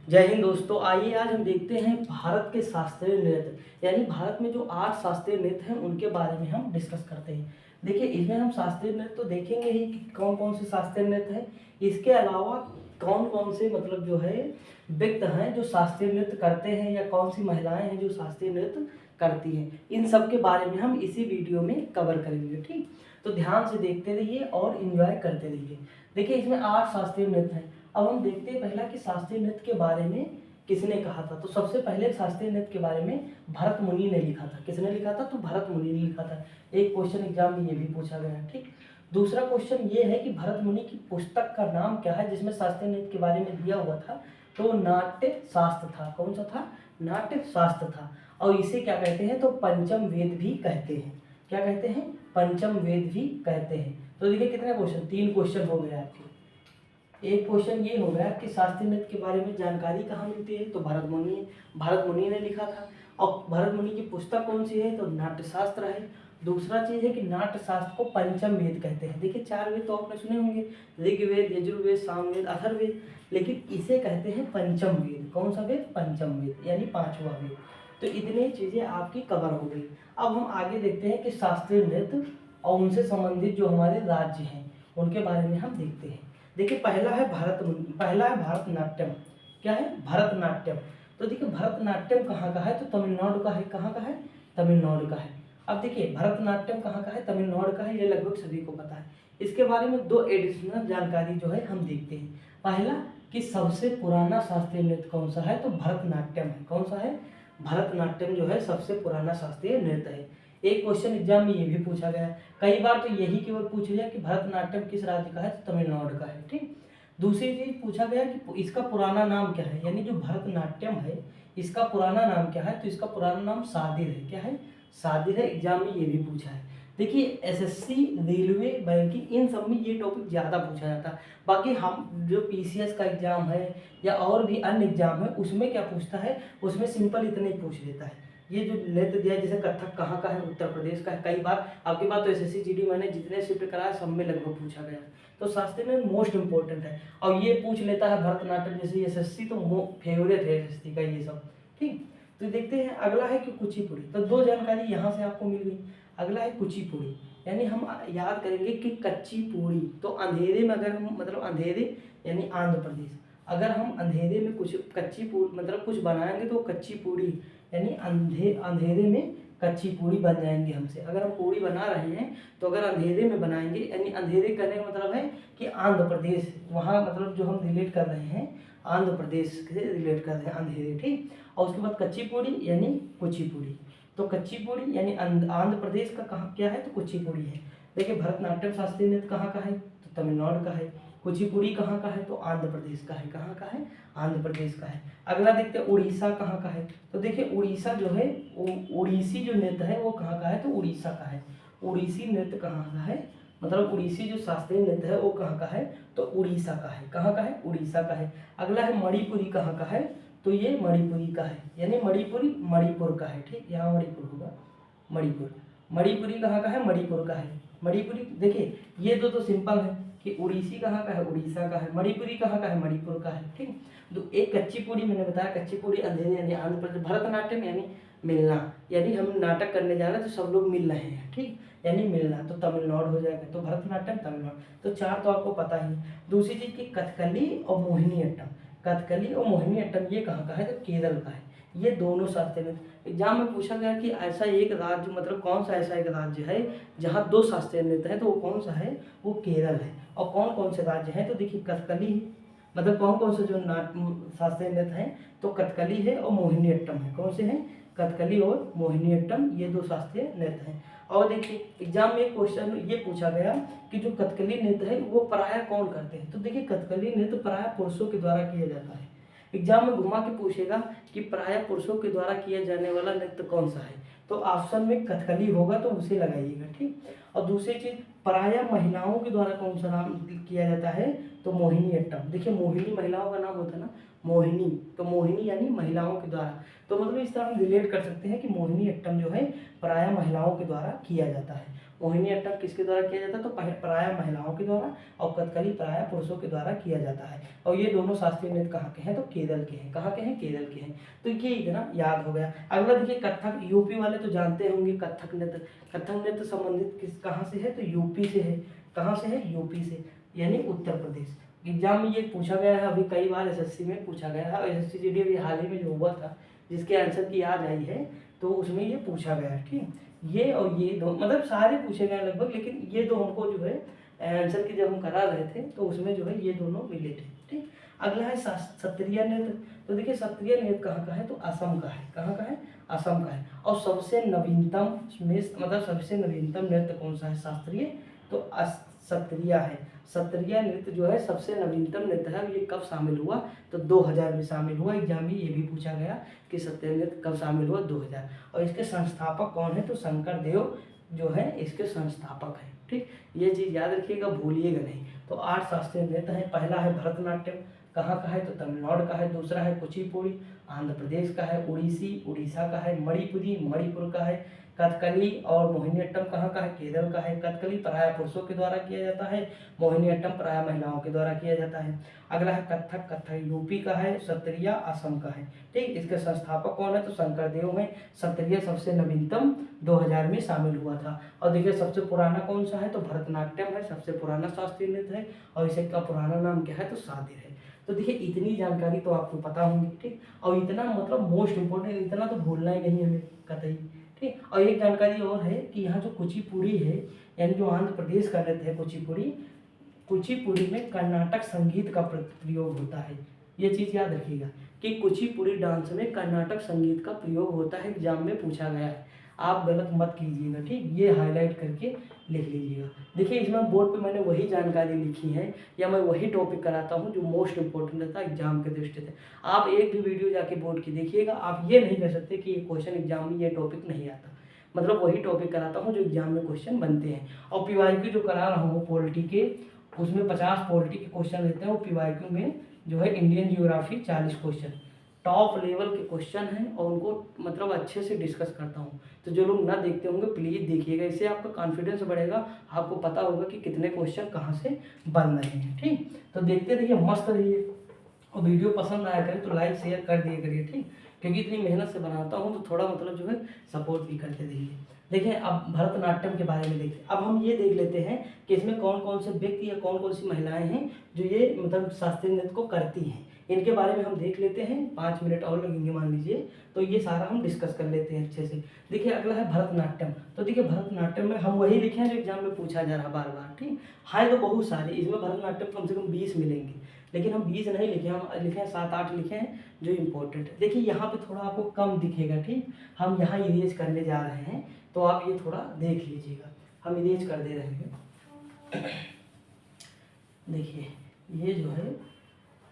जय हिंद दोस्तों। आइए आज हम देखते हैं भारत के शास्त्रीय नृत्य यानी भारत में जो 8 शास्त्रीय नृत्य हैं उनके बारे में हम डिस्कस करते हैं। देखिए इसमें हम शास्त्रीय नृत्य तो देखेंगे ही कि कौन कौन से शास्त्रीय नृत्य हैं, इसके अलावा कौन कौन से मतलब जो है व्यक्ति हैं जो शास्त्रीय नृत्य करते हैं या कौन सी महिलाएं हैं जो शास्त्रीय नृत्य करती हैं, इन सब के बारे में हम इसी वीडियो में कवर करेंगे। ठीक, तो ध्यान से देखते रहिए और इन्जॉय करते रहिए। देखिए इसमें 8 शास्त्रीय नृत्य हैं। अब हम देखते हैं पहला कि शास्त्रीय नृत्य के बारे में किसने कहा था। तो सबसे पहले शास्त्रीय नृत्य के बारे में भरत मुनि ने लिखा था। किसने लिखा था? तो भरत मुनि ने लिखा था। एक क्वेश्चन एग्जाम में ये भी पूछा गया है। ठीक, दूसरा क्वेश्चन ये है कि भरत मुनि की पुस्तक का नाम क्या है जिसमें शास्त्रीय नृत्य के बारे में दिया हुआ था? तो नाट्य शास्त्र था। कौन सा था? नाट्य शास्त्र था। और इसे क्या कहते हैं? तो पंचम वेद भी कहते हैं। क्या कहते हैं? पंचम वेद भी कहते हैं। तो देखिए कितने क्वेश्चन, 3 क्वेश्चन हो गए आपके। एक क्वेश्चन ये हो गया कि शास्त्रीय नृत्य के बारे में जानकारी कहाँ मिलती है? तो भरत मुनि ने लिखा था। और भरत मुनि की पुस्तक कौन सी है? तो नाट्य शास्त्र है। दूसरा चीज है कि नाट्य शास्त्र को पंचम वेद कहते हैं। देखिए 4 वेद तो आपने सुने होंगे, ऋग्वेद, यजुर्वेद, सामवेद, अथर्ववेद, लेकिन इसे कहते हैं पंचम वेद। कौन सा वेद? पंचम वेद यानी 5वां वेद। तो इतनी चीजें आपकी कवर हो गई। अब हम आगे देखते हैं कि शास्त्रीय नृत्य और उनसे संबंधित जो हमारे राज्य हैं उनके बारे में हम देखते हैं। देखिए पहला है भरतनाट्यम। क्या है? भरतनाट्यम। तो देखिए भरतनाट्यम कहाँ का है? तो तमिलनाडु का है। कहाँ का है? तमिलनाडु का है। अब देखिए भरतनाट्यम कहाँ का है? तमिलनाडु का है। ये लगभग सभी को पता है। इसके बारे में 2 एडिशनल जानकारी जो है हम देखते हैं। पहला कि सबसे पुराना शास्त्रीय नृत्य कौन सा है? तो भरतनाट्यम है। कौन सा है? भरतनाट्यम जो है सबसे पुराना शास्त्रीय नृत्य है। एक क्वेश्चन एग्जाम में ये भी पूछा गया, कई बार तो यही केवल पूछ लिया कि भरतनाट्यम किस राज्य का है? तो तमिलनाडु का है। ठीक, दूसरी चीज पूछा गया कि इसका पुराना नाम क्या है, यानी जो भरतनाट्यम है इसका पुराना नाम क्या है? तो इसका पुराना नाम सादिर है। क्या है? सादिर है। एग्जाम में ये भी पूछा है। देखिए एसएससी, रेलवे, बैंकिंग, इन सब में ये टॉपिक ज़्यादा पूछा जाता है। बाकी हम जो पीसीएस का एग्जाम है या और भी अन्य एग्जाम है उसमें क्या पूछता है? उसमें सिंपल इतने ही पूछ लेता है। ये जो नृत्य दिया है जैसे कथक कहाँ का है? उत्तर प्रदेश का है। कई बार आपके पास तो एसएससी जीडी मैंने जितने शिफ्ट कराया सब में लगभग पूछा गया है। तो शास्त्रीय में मोस्ट इंपॉर्टेंट है। और ये पूछ लेता है भरतनाट्यम जैसे एसएससी तो फेवरेट है एसएससी का ये सब। ठीक, तो देखते हैं अगला है कि कुचिपुड़ी। तो 2 जानकारी यहाँ से आपको मिल गई। अगला है कुचिपुड़ी, यानी हम याद करेंगे कि कच्ची पूड़ी। तो अंधेरे में अगर हम मतलब अंधेरे यानी आंध्र प्रदेश, अगर हम अंधेरे में कुछ कच्ची पूड़ी मतलब कुछ बनाएंगे तो कच्ची पूड़ी यानी अंधेरे में कच्ची पूड़ी बन जाएंगे हमसे। अगर हम पूड़ी बना रहे हैं तो अगर अंधेरे में बनाएंगे यानी अंधेरे करने का मतलब है कि आंध्र प्रदेश, वहाँ मतलब जो हम रिलेट कर रहे हैं आंध्र प्रदेश से रिलेट कर रहे हैं अंधेरे। ठीक, और उसके बाद कच्ची पूड़ी यानी कुचिपुड़ी। तो कच्ची पूड़ी यानी आंध्र प्रदेश का कहाँ क्या है? तो कुचिपुड़ी है। देखिए भरतनाट्यम शास्त्रीय नृत्य कहाँ का है? तो तमिलनाडु का है। कुचिपुड़ी कहाँ का है? तो आंध्र प्रदेश का है। कहाँ का है? आंध्र प्रदेश का है। अगला देखते हैं उड़ीसा कहाँ का है। तो देखिए उड़ीसा जो है उड़ीसी जो नृत्य है वो कहाँ का है? तो उड़ीसा का है। उड़ीसी नृत्य कहाँ का है? मतलब उड़ीसी जो शास्त्रीय नृत्य है वो कहाँ का है? तो उड़ीसा का है। कहाँ का है? उड़ीसा का है। अगला है मणिपुरी कहाँ का है? तो ये मणिपुरी का है, यानी मणिपुरी मणिपुर का है। ठीक, यहाँ मणिपुर होगा। मणिपुर मणिपुरी कहाँ का है? मणिपुर का है। मणिपुरी देखिए ये दो तो सिंपल है कि उड़ीसी कहाँ का है? उड़ीसा का है। मणिपुरी कहाँ का है? मणिपुर का है। ठीक, तो एक कच्ची पूड़ी मैंने बताया, कच्ची पूड़ी अंधेरे यानी आंध्र प्रदेश। भरतनाट्यम यानी मिलना, यानी हम नाटक करने जा रहे हैं तो सब लोग मिल रहे हैं। ठीक, यानी मिलना तो तमिलनाडु हो जाएगा। तो भरतनाट्यम तमिलनाडु। तो 4 तो आपको पता ही है। दूसरी चीज की कथकली और मोहिनीअट्टम। कथकली और मोहिनीअट्टम ये कहाँ का है? तो केरल का है। ये दोनों शास्त्रीय नृत्य। एग्जाम में पूछा गया कि ऐसा एक राज्य मतलब कौन सा ऐसा एक राज्य है जहाँ 2 शास्त्रीय नृत्य है, तो वो कौन सा है? वो केरल है। और कौन कौन से राज्य हैं? तो देखिए कथकली है, मतलब कौन कौन से जो शास्त्रीय नृत्य हैं? तो कथकली है और मोहिनीअट्टम है। कौन से हैं? कथकली और मोहिनीअट्टम, ये 2 शास्त्रीय नृत्य हैं। और देखिए एग्जाम में एक क्वेश्चन ये पूछा गया कि जो कथकली नृत्य है वो प्रायः कौन करते हैं? तो देखिए कथकली नृत्य प्रायः पुरुषों के द्वारा किया जाता है। एग्जाम में घुमा के पूछेगा कि प्रायः पुरुषों के द्वारा किया जाने वाला नृत्य कौन सा है? तो ऑप्शन में कथकली होगा तो उसे लगाइएगा। ठीक, और दूसरी चीज प्रायः महिलाओं के द्वारा कौन सा नाम किया जाता है? तो मोहिनीअट्टम। देखिए मोहिनी महिलाओं का नाम होता है ना, मोहिनी। तो मोहिनी यानी महिलाओं के द्वारा। तो मतलब इस तरह हम रिलेट कर सकते हैं कि मोहिनी अट्टम जो है प्रायः महिलाओं के द्वारा किया जाता है। मोहिनी अट्टम किसके द्वारा किया जाता है? तो प्रायः महिलाओं के द्वारा, और कथकली प्रायः पुरुषों के द्वारा किया जाता है। और ये दोनों शास्त्रीय नृत्य कहाँ के हैं? तो केरल के हैं। कहाँ के हैं? केरल के हैं। तो ये इतना याद हो गया। अगला देखिए कथक, यूपी वाले तो जानते होंगे कथक नृत्य। कथक नृत्य संबंधित कहाँ से है? तो यूपी से है। कहाँ से है? यूपी से, यानी उत्तर प्रदेश। एग्जाम में ये पूछा गया है, अभी कई बार एसएससी में पूछा गया है, और एसएससी जीडी अभी हाल ही में जो हुआ था जिसके आंसर की याद आई है, तो उसमें ये पूछा गया है। ठीक, ये और ये दो मतलब सारे पूछे गए लगभग, लेकिन ये दो हमको जो है आंसर की जब हम करा रहे थे तो उसमें जो है ये दोनों मिले थे। ठीक, अगला है सत्रिया नृत्य। तो देखिए सत्रिय नृत्य कहाँ का है? तो असम का है। कहाँ का है? असम का है। और सबसे नवीनतम में मतलब सबसे नवीनतम नृत्य कौन सा है शास्त्रीय? तो सत्रिया है। सत्रिया नृत्य जो है सबसे नवीनतम नृत्य है। ये कब शामिल हुआ? तो 2000 में शामिल हुआ। एग्जाम में ये भी पूछा गया कि सत्रिया नृत्य कब शामिल हुआ? 2000। और इसके संस्थापक कौन है? तो शंकर देव जो है इसके संस्थापक हैं। ठीक, ये चीज़ याद रखिएगा, भूलिएगा नहीं। तो 8 शास्त्रीय नृत्य हैं। पहला है भरतनाट्यम, कहाँ का है? तो तमिलनाडु का है। दूसरा है कुचिपुड़ी, आंध्र प्रदेश का है। उड़ीसी, उड़ीसा का है। मणिपुरी, मणिपुर का है। कथकली और मोहिनीअट्टम कहाँ का है? केरल का है। कथकली प्रायः पुरुषों के द्वारा किया जाता है, मोहिनीअट्टम प्रायः महिलाओं के द्वारा किया जाता है। अगला है कथक, कथक यूपी का है। सत्रिया असम का है। ठीक, इसके संस्थापक कौन है? तो शंकर देव हैं। सत्रिया सबसे नवीनतम 2000 में शामिल हुआ था। और देखिए सबसे पुराना कौन सा है? तो भरतनाट्यम है, सबसे पुराना शास्त्रीय नृत्य है, और इसे का पुराना नाम क्या है? तो सादिर है। तो देखिए इतनी जानकारी तो आपको पता होंगी। ठीक, और इतना मतलब मोस्ट इम्पोर्टेंट, इतना तो भूलना ही नहीं हमें कतई। ठीक, और एक जानकारी और है कि यहाँ जो कुचिपुड़ी है, यानी जो आंध्र प्रदेश का नृत्य है कुचिपुड़ी, कुचिपुड़ी में कर्नाटक संगीत का प्रयोग होता है। ये चीज़ याद रखिएगा कि कुचिपुड़ी डांस में कर्नाटक संगीत का प्रयोग होता है। एग्जाम में पूछा गया है, आप गलत मत कीजिएगा। ठीक, ये हाईलाइट करके लिख लीजिएगा। देखिए इसमें बोर्ड पे मैंने वही जानकारी लिखी है, या मैं वही टॉपिक कराता हूँ जो मोस्ट इंपॉर्टेंट रहता है एग्जाम के दृष्टि से। आप एक भी वीडियो जाके बोर्ड की देखिएगा, आप ये नहीं कह सकते कि ये क्वेश्चन एग्जाम में ये टॉपिक नहीं आता। मतलब वही टॉपिक कराता हूँ जो एग्जाम में क्वेश्चन बनते हैं। और पीवाईक्यू जो करा रहा हूँ पॉलिटी के, उसमें 50 पॉलिटी के क्वेश्चन रहते हैं। वो पीवाईक्यू में जो है Indian geography 40 question top level के क्वेश्चन हैं, और उनको मतलब अच्छे से डिस्कस करता हूँ। तो जो लोग ना देखते होंगे प्लीज़ देखिएगा, इससे आपका कॉन्फिडेंस बढ़ेगा, आपको पता होगा कि कितने क्वेश्चन कहाँ से बन रहे हैं। ठीक, तो देखते रहिए, मस्त रहिए, और वीडियो पसंद आया करें तो लाइक शेयर कर दिया करिए। ठीक, क्योंकि इतनी मेहनत से बनाता हूँ तो थोड़ा मतलब जो है सपोर्ट भी करते रहिए। देखिए अब भरतनाट्यम के बारे में देखते हैं। अब हम ये देख लेते हैं कि इसमें कौन कौन से व्यक्ति या कौन कौन सी महिलाएं हैं जो ये मतलब शास्त्रीय नृत्य को करती हैं। इनके बारे में हम देख लेते हैं, 5 मिनट और लगेंगे मान लीजिए, तो ये सारा हम डिस्कस कर लेते हैं अच्छे से। देखिए अगला है भरतनाट्यम। तो देखिए भरतनाट्यम में हम वही लिखे हैं जो एग्जाम में पूछा जा रहा बार बार। ठीक, है तो बहुत सारे, इसमें भरतनाट्यम कम से कम 20 मिलेंगे, लेकिन हम 20 नहीं लिखे, हम लिखे हैं 7-8 लिखे हैं जो इम्पोर्टेंट है। देखिए यहाँ पे थोड़ा आपको कम दिखेगा। ठीक, हम यहाँ इरेज करने जा रहे हैं, तो आप ये थोड़ा देख लीजिएगा, हम इरेज कर दे रहे हैं। देखिए ये जो है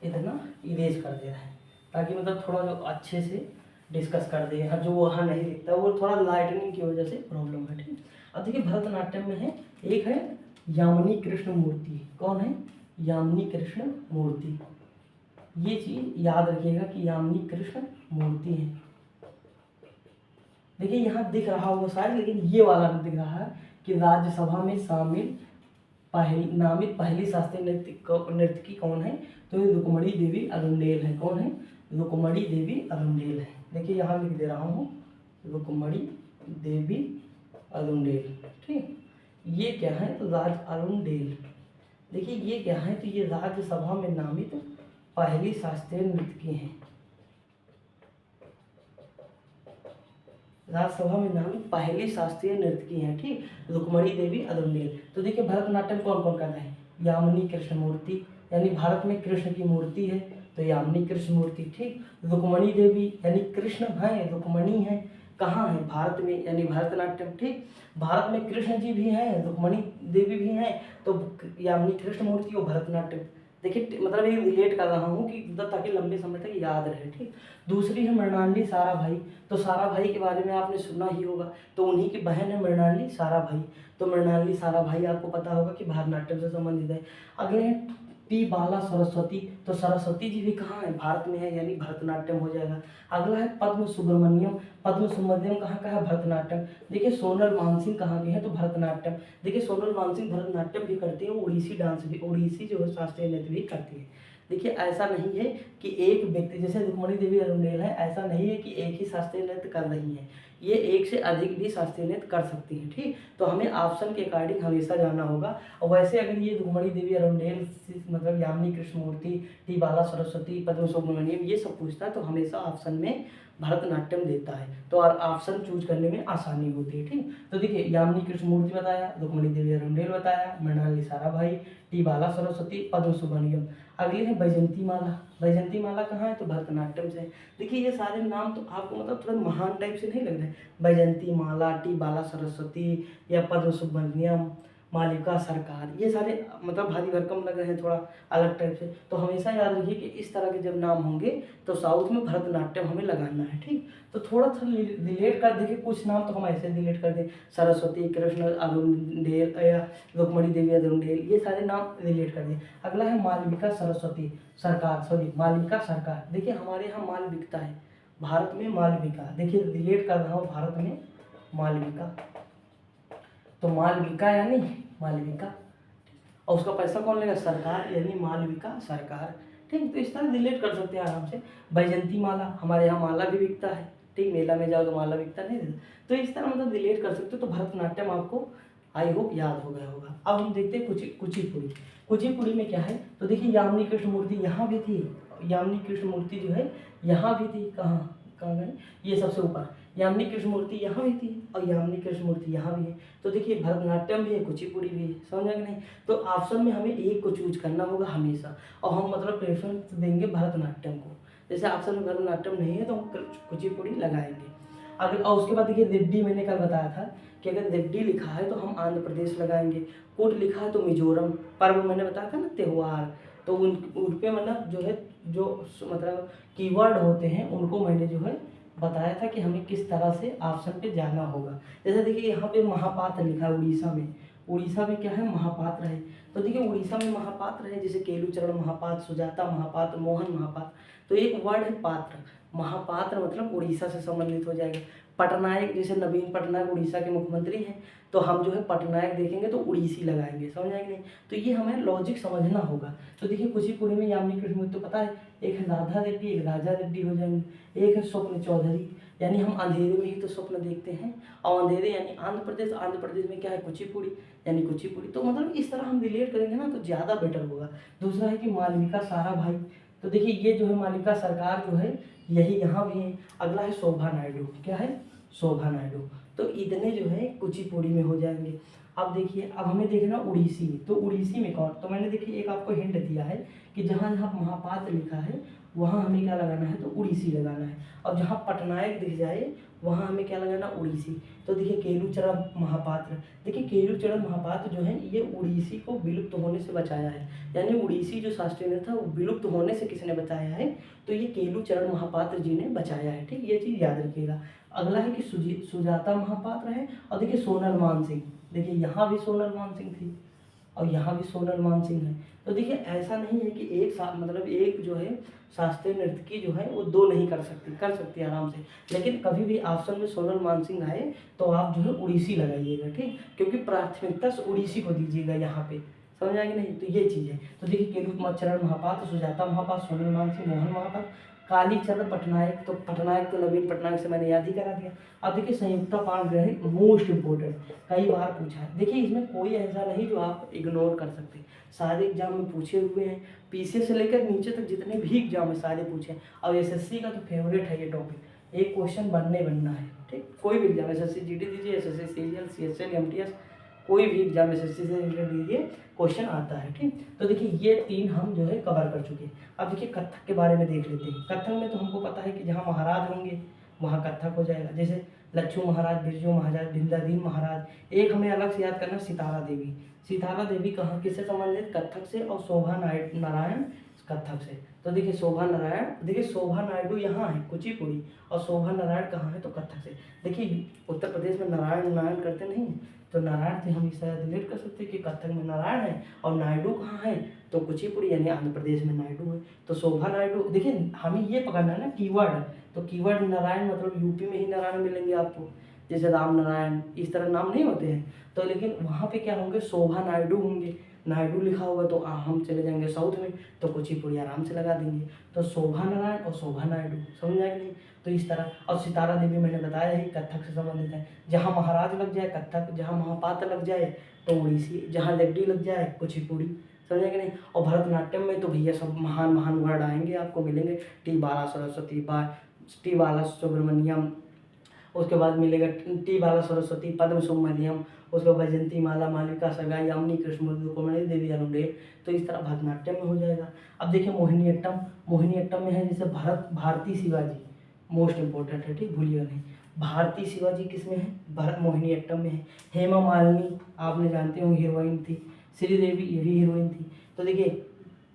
इतना इरेज कर दे रहे हैं, ताकि मतलब थोड़ा जो अच्छे से डिस्कस कर दे। जो वहाँ नहीं दिखता वो थोड़ा लाइटनिंग की वजह से प्रॉब्लम है। ठीक, अब देखिए भरतनाट्यम में है, एक है यामिनी कृष्ण मूर्ति। कौन है? यामिनी कृष्ण मूर्ति। ये चीज़ याद रखिएगा कि यामिनी कृष्ण मूर्ति है। देखिए यहाँ दिख रहा होगा शायद, लेकिन ये वाला नहीं दिख रहा है कि राज्यसभा में शामिल नामित पहली शास्त्रीय नर्तकी कौन है? तो ये रुक्मणी देवी अरुंडेल है। कौन है? रुक्मणी देवी अरुंडेल है। देखिए यहाँ लिख दे रहा हूँ, रुक्मणी देवी अरुंडेल। ठीक, ये क्या है? तो राज अरुंडेल। देखिए ये क्या है? तो ये राज्यसभा में नामित पहली शास्त्रीय नृतकी हैं। राज्यसभा में नामित पहली शास्त्रीय नृतकी हैं। ठीक, रुक्मणी देवी अरुंडेल। तो देखिए भरतनाट्यम कौन कौन कर रहे हैं? यामिनी कृष्ण मूर्ति, यानी भारत में कृष्ण की मूर्ति है तो यामिनी कृष्ण मूर्ति। ठीक, रुक्मणी देवी यानी कृष्ण हैं, रुक्मणी हैं, कहाँ है? भारत में, यानी भरतनाट्यम। ठीक, भारत में कृष्ण जी भी हैं, रुक्मणी देवी भी हैं, तो यामिनी कृष्ण मूर्ति और भरतनाट्यम। देखिए मतलब ये रिलेट कर रहा हूँ कि ताकि लंबे समय तक याद रहे। ठीक, दूसरी है मृणालिनी साराभाई। तो साराभाई के बारे में आपने सुना ही होगा, तो उन्हीं की बहन है मृणालिनी साराभाई। तो मृणालिनी साराभाई आपको पता होगा कि भरतनाट्यम से संबंधित है। अगले हैं टी बाला सरस्वती, तो सरस्वती जी भी कहाँ है, भारत में है, यानी भरतनाट्यम हो जाएगा। अगला है पद्म सुब्रमण्यम, पद्म सुब्रमण्यम कहाँ का है, भरतनाट्यम। देखिए सोनल मानसिंह कहाँ के हैं, तो भरतनाट्यम। देखिए सोनल मानसिंह भरतनाट्यम भी करती है, उड़ीसी डांस भी, उड़ीसी जो है शास्त्रीय नृत्य भी करती है। देखिए ऐसा नहीं है कि एक व्यक्ति, जैसे रुक्मणी देवी अरुणेल है, ऐसा नहीं है कि एक ही शास्त्रीय नृत्य कर रही है, ये एक से अधिक भी शास्त्रीय नृत्य कर सकती हैं। ठीक, तो हमें ऑप्शन के अकॉर्डिंग हमेशा जाना होगा। और वैसे अगर ये रुक्मणी देवी अरुणेल मतलब यामिनी कृष्णमूर्ति, टी बाला सरस्वती, पद्म सुब्रमण्यम ये सब पूछता है तो हमेशा ऑप्शन में भरतनाट्यम देता है, तो ऑप्शन चूज करने में आसानी होती है। ठीक, तो देखिए यामिनी कृष्णमूर्ति बताया, रुक्मणी देवी अरुणेल बताया, मृणालिनी साराभाई, टी बाला सरस्वती, पद्म सुब्रमण्यम। अगली है बैजंती माला, बैजंती माला कहाँ है, तो भरतनाट्यम से। देखिए ये सारे नाम तो आपको मतलब थोड़ा महान टाइप से नहीं लग रहे हैं, बैजंती माला, टी बाला सरस्वती या पद्म सुब्रमण्यम, मालिका सरकार, ये सारे मतलब भारी भरकम लग रहे हैं, थोड़ा अलग टाइप से। तो हमेशा याद रखिए कि इस तरह के जब नाम होंगे तो साउथ में भरतनाट्यम हमें लगाना है। ठीक, तो थोड़ा सा रिलेट कर देखिए, कुछ नाम तो हम ऐसे रिलेट कर दें, सरस्वती, कृष्ण, अरुणेल या रुक्मणी देवी अरुणेल, ये सारे नाम रिलेट कर दें। अगला है मालविका सरस्वती सरकार, सॉरी मालविका सरकार। देखिए हमारे यहाँ माल बिकता है, भारत में मालविका, देखिए रिलेट कर रहा हूँ भारत में मालविका, तो मालविका यानी मालविका, और उसका पैसा कौन लेगा, सरकार, यानी मालविका सरकार। ठीक, तो इस तरह रिलेट कर सकते हैं आराम से। बैजंती माला, हमारे यहाँ माला भी बिकता है, ठीक, मेला में जाओ तो माला बिकता नहीं देता, तो इस तरह मतलब रिलेट कर सकते हो। तो भरतनाट्यम आपको आई होप याद हो गया होगा। अब हम देखते हैं कुचिपुड़ी। कुचिपुड़ी में क्या है, तो देखिए यामिनी कृष्ण मूर्ति यहाँ भी थी, यामिनी कृष्ण मूर्ति जो है यहाँ भी थी, कहाँ कहाँ गई, ये सबसे ऊपर यामिनी कृष्ण मूर्ति यहाँ भी थी और यामिनी कृष्ण मूर्ति यहाँ भी है। तो देखिए भरतनाट्यम भी है, कुचिपुड़ी भी है, समझ आए नहीं। तो ऑप्शन में हमें एक को चूज करना होगा हमेशा, और हम मतलब प्रेफरेंस देंगे भरतनाट्यम को। जैसे ऑप्शन में भरतनाट्यम नहीं है तो हम कुचिपुड़ी लगाएंगे। अगर और उसके बाद देखिए रेड्डी, मैंने कल बताया था कि अगर रेड्डी लिखा है तो हम आंध्र प्रदेश लगाएंगे, कुट लिखा है तो मिजोरम, पर्व मैंने बताया था ना त्यौहार, तो उन पे मतलब जो है जो मतलब कीवर्ड होते हैं उनको मैंने जो है बताया था कि हमें किस तरह से ऑप्शन पे जाना होगा। जैसे देखिए यहाँ पे महापात्र लिखा है, उड़ीसा में, उड़ीसा में क्या है, महापात्र है। तो देखिए उड़ीसा में महापात्र है, जैसे केलुचरण महापात्र, सुजाता महापात्र, मोहन महापात्र, तो एक वर्ड है पात्र, महापात्र मतलब उड़ीसा से संबंधित हो जाएगा। पटनायक, जैसे नवीन पटनायक उड़ीसा के मुख्यमंत्री हैं, तो हम जो है पटनायक देखेंगे तो उड़ीसी लगाएंगे, समझ आएंगे नहीं। तो ये हमें लॉजिक समझना होगा। तो देखिए कुचिपुड़ी में यामिनी कृष्ण मूर्ति तो पता है, एक है राधा रेड्डी, एक राजा रेड्डी हो जाएंगे, एक है स्वप्न चौधरी, यानी हम अंधेरे में ही तो स्वप्न देखते हैं, और अंधेरे यानी आंध्र प्रदेश, आंध्र प्रदेश में क्या है, कुचिपुड़ी यानी कुचिपुड़ी। तो मतलब इस तरह हम रिलेट करेंगे ना तो ज़्यादा बेटर होगा। दूसरा है कि मालविका साराभाई, तो देखिए ये जो है मालविका सरकार जो है यही यहाँ भी है। अगला है शोभा नायडू, क्या है, शोभा नायडू। तो इतने जो है कुचिपुड़ी में हो जाएंगे। अब देखिए अब हमें देखना उड़ीसी, तो उड़ीसी में कौन, तो मैंने देखिए एक आपको हिंट दिया है कि जहाँ जहाँ महापात्र लिखा है वहाँ हमें क्या लगाना है, तो उड़ीसी लगाना है, और जहाँ पटनायक दिख जाए वहाँ हमें क्या लगाना, उड़ीसी। तो देखिए केलुचरण महापात्र, देखिए केलुचरण महापात्र जो है ये उड़ीसी को विलुप्त होने से बचाया है, यानी उड़ीसी जो शास्त्रीय नृत्य था वो विलुप्त होने से किसने बचाया है, तो ये केलुचरण महापात्र जी ने बचाया है। ठीक, ये चीज़ याद रखिएगा। अगला है कि सुजाता महापात्र है, और देखिए सोनल मानसिंह, देखिए यहाँ भी सोनल मानसिंह थी और यहाँ भी सोनल मानसिंह है। तो देखिए ऐसा नहीं है कि एक मतलब एक जो है शास्त्रीय नृत्य की जो है वो दो नहीं कर सकती, कर सकती है आराम से, लेकिन कभी भी ऑप्शन में सोनल मानसिंह आए तो आप जो है उड़ीसी लगाइएगा, ठीक, क्योंकि प्राथमिकता से उड़ीसी को दीजिएगा यहाँ पे, समझ आएगी नहीं। तो ये चीज़ है। तो देखिए केलुचरण महापात्र, सुजाता महापात्र, सोनल मानसिंह, मोहन महापात्र, कालीचरण पटनायक, तो पटनायक तो नवीन पटनायक से मैंने याद ही करा दिया। अब देखिए संयुक्ता पाणिग्राही, मोस्ट इंपॉर्टेंट, कई बार पूछा है। देखिए इसमें कोई ऐसा नहीं जो आप इग्नोर कर सकते, सारे एग्जाम में पूछे हुए हैं, पीसीएस से लेकर नीचे तक जितने भी एग्जाम है सारे पूछे हैं। और एसएससी का तो फेवरेट है ये टॉपिक, एक क्वेश्चन बनना है, ठीक, कोई भी एग्जाम, एसएससी जीडी दीजिए, एसएससी सीजीएल, सीएचएल, एमटीएस, कोई भी एग्जाम एसएससी से रिलेटेड दीजिए, क्वेश्चन आता है, ठीक। तो देखिए ये तीन हम जो है कवर कर चुके हैं। अब देखिए कथक के बारे में देख लेते हैं। कथक में तो हमको पता है कि जहाँ महाराज होंगे वहाँ कथक हो जाएगा, जैसे लच्छू महाराज, बिरजू महाराज, बिंदादीन महाराज। एक हमें अलग से याद करना, सितारा देवी। सितारा देवी कहाँ किससे संबंधित, कथक से, और शोभा नारायण कथक से। तो देखिए शोभा नारायण, देखिए शोभा नायडू यहाँ है कुचिपुड़ी, और शोभा नारायण कहाँ है तो कथक से। देखिए उत्तर प्रदेश में नारायण नारायण करते नहीं हैं, तो नारायण से हम इस तरह रिलेट कर सकते हैं कि कथक में नारायण है, और नायडू कहाँ है तो कुचिपुड़ी यानी आंध्र प्रदेश में नायडू है। तो शोभा नायडू, देखिए हमें ये पकड़ना है ना कीवर्ड है, तो कीवर्ड नारायण मतलब यूपी में ही नारायण मिलेंगे आपको, जैसे राम नारायण इस तरह नाम नहीं होते हैं। तो लेकिन वहाँ पे क्या होंगे, शोभा नायडू होंगे, नायडू लिखा होगा तो हम चले जाएंगे साउथ में, तो कुचिपुड़ी आराम से लगा देंगे। तो शोभा नारायण और शोभा नायडू, समझ आए कि नहीं। तो इस तरह, और सितारा देवी मैंने बताया ही कथक से संबंधित है, जहाँ महाराज लग जाए कथक, जहाँ महापात्र लग जाए तो उड़ीसी, जहाँ लेगडी लग जाए कुचिपुड़ी, समझे कि नहीं। और भरतनाट्यम में तो भैया सब महान महान वर्ड आएंगे, आपको मिलेंगे, टी बाला सरस्वती टी बाला सुब्रमण्यम, उसके बाद मिलेगा टी बाला सरस्वती पद्म सुब्रमण्यम, उसके बाद वैजयंती माला मालिका सगाई यामिनी कृष्ण मुर्मू कोमल देवी अनुडे। तो इस तरह भरतनाट्यम में हो जाएगा। अब देखिए मोहिनीअट्टम, मोहिनीअट्टम में है जैसे भारती शिवाजी, मोस्ट इंपॉर्टेंट है, ठीक भूलिएगा नहीं। भारती शिवाजी किस में है, भरत मोहिनीअट्टम में है। हेमा मालिनी आपने जानते हो हीरोइन थी, श्रीदेवी ये भी हीरोइन थी। तो देखिए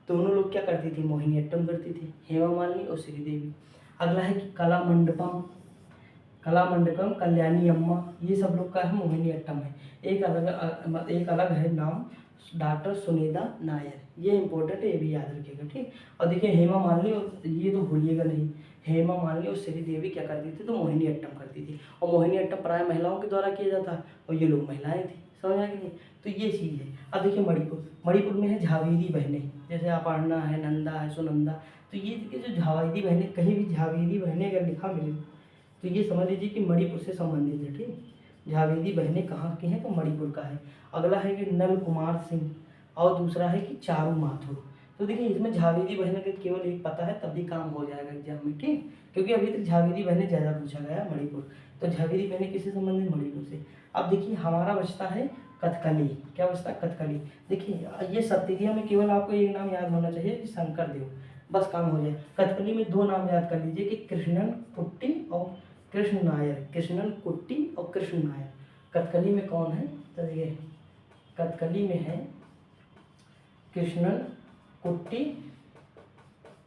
दोनों लोग क्या करती थी, मोहिनीअट्टम करती थी, हेमा मालिनी और श्रीदेवी। अगला है कि कला मंडपम, कला मंडपम कल्याणी अम्मा, ये सब लोग का है मोहिनीअट्टम है। एक अलग है नाम डॉक्टर सुनीता नायर, ये इंपॉर्टेंट है, ये भी याद रखिएगा, ठीक। और देखिए हेमा मालिनी, और ये तो भूलिएगा नहीं, हेमा मालिनी और श्रीदेवी क्या करती थी तो मोहिनीअट्टम करती थी, और मोहिनीअट्टम प्राय महिलाओं के द्वारा किया जाता, और ये लोग महिलाएं थी, समझ आ गई। तो ये चीज़ है। अब देखिए मणिपुर, मणिपुर में है झावेरी बहनें, जैसे अपर्णा है, नंदा है, सुनंदा। तो ये देखिए जो झावेरी बहनें, कहीं भी झावेरी बहनें अगर लिखा मिले तो ये समझ लीजिए कि मणिपुर से संबंधित है, ठीक। झावेरी बहनें कहाँ की हैं तो मणिपुर का है। अगला है कि नल कुमार सिंह, और दूसरा है कि चारू माथुर। तो देखिए इसमें झावेरी बहनें का केवल एक पता है तब भी काम हो जाएगा एग्जाम में, ठीक, क्योंकि अभी तक झावेरी बहनें ज़्यादा पूछा गया है मणिपुर। तो झावेरी बहनें किससे संबंधित, मणिपुर से। अब देखिए हमारा बचता है कथकली, क्या बचता है कथकली। देखिए ये सत्तेरिया में केवल आपको एक नाम याद होना चाहिए कि शंकर देव, बस काम हो जाए। कथकली में दो नाम याद कर लीजिए कि कृष्णन कुट्टी और कृष्ण नायर, कृष्णन कुट्टी और कृष्ण नायर। कथकली में कौन है तो ये कथकली में है कृष्णन कुट्टी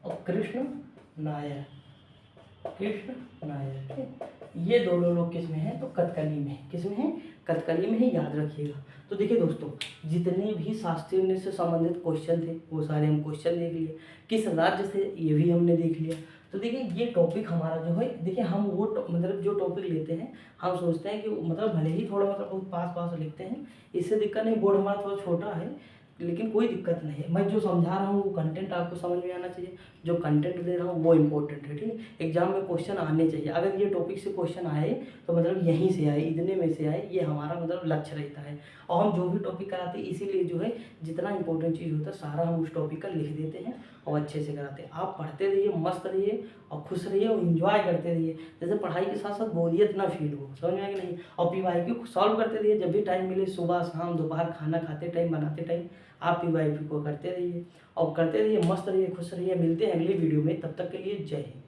और कृष्ण नायर, कृष्ण नायर, ठीक। ये दोनों लोग किस में हैं तो कथकली में, किस में है कथकली में ही, याद रखिएगा। तो देखिए दोस्तों जितने भी शास्त्रीय नृत्य से संबंधित क्वेश्चन थे वो सारे हम क्वेश्चन देख लिए, किस राज्य से ये भी हमने देख लिया। तो देखिए ये टॉपिक हमारा जो है, देखिए हम वो मतलब जो टॉपिक लेते हैं हम सोचते हैं कि मतलब भले ही थोड़ा मतलब बहुत पास पास लिखते हैं, इससे दिक्कत नहीं, बोर्ड हमारा थोड़ा छोटा है लेकिन कोई दिक्कत नहीं है। मैं जो समझा रहा हूँ वो कंटेंट आपको समझ में आना चाहिए, जो कंटेंट दे रहा हूँ वो इम्पोर्टेंट है, ठीक है। एग्जाम में क्वेश्चन आने चाहिए, अगर ये टॉपिक से क्वेश्चन आए तो मतलब यहीं से आए, इतने में से आए, ये हमारा मतलब लक्ष्य रहता है। और हम जो भी टॉपिक कराते हैं इसीलिए जो है जितना इंपॉर्टेंट चीज़ होता है सारा हम उस टॉपिक का लिख देते हैं और अच्छे से कराते हैं। आप पढ़ते रहिए, मस्त रहिए और खुश रहिए और इन्जॉय करते रहिए, जैसे पढ़ाई के साथ साथ बोरियत ना फील हो, समझ में आए कि नहीं। और PYQ सॉल्व करते रहिए, जब भी टाइम मिले, सुबह शाम दोपहर खाना खाते टाइम बनाते टाइम आप PYQ को करते रहिए और करते रहिए, मस्त रहिए, खुश रहिए। मिलते हैं अगली वीडियो में, तब तक के लिए जय हिंद।